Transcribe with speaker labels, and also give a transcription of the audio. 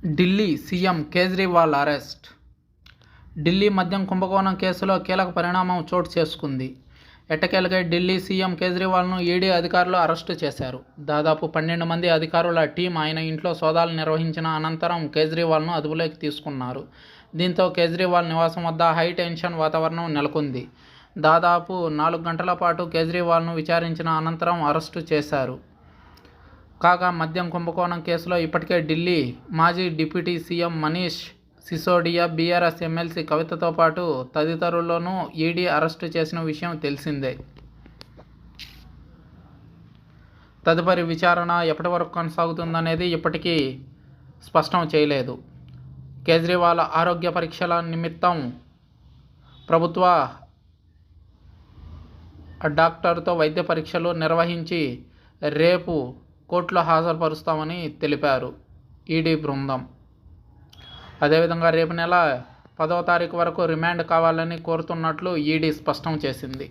Speaker 1: Delhi CM Kejriwal arrest. Delhi మద్యం కుంభకోణం కేసులో కీలక పరిణామం చోటు చేసుకుంది. ఎట్టకేలకే ఢిల్లీ సీఎం కేజ్రీవాల్ను ఈడీ అధికారులు అరెస్టు చేశారు. దాదాపు 12 మంది అధికారుల టీం ఆయన ఇంట్లో సోదాలు నిర్వహించిన అనంతరం కేజ్రీవాల్ను అదుపులోకి తీసుకున్నారు. దీంతో కేజ్రీవాల్ నివాసం వద్ద హై టెన్షన్ వాతావరణం నెలకొంది. దాదాపు 4 గంటల పాటు కేజ్రీవాల్ను విచారించిన అనంతరం అరెస్టు చేశారు. కాగా మద్యం కుంభకోణం కేసులో ఇప్పటికే ఢిల్లీ మాజీ deputy CM Manish Sisodia, BRS MLC కవితతో పాటు తదితరులను ఈడీ అరెస్టు చేసిన విషయం తెలిసిందే. తదుపరి విచారణ ఎప్పటి వరకు కొనసాగుతుందనేది ఇప్పటికీ స్పష్టం చేయలేదు. కేజ్రీవాల్ ఆరోగ్య పరీక్షల నిమిత్తం ప్రభుత్వ డాక్టర్తో వైద్య పరీక్షలు నిర్వహించి రేపు కోర్టులో హాజరుపరుస్తామని తెలిపారు ఈడీ బృందం. అదేవిధంగా రేపు నెల 10వ తారీఖు వరకు రిమాండ్ కావాలని కోరుతున్నట్లు ఈడీ స్పష్టం చేసింది.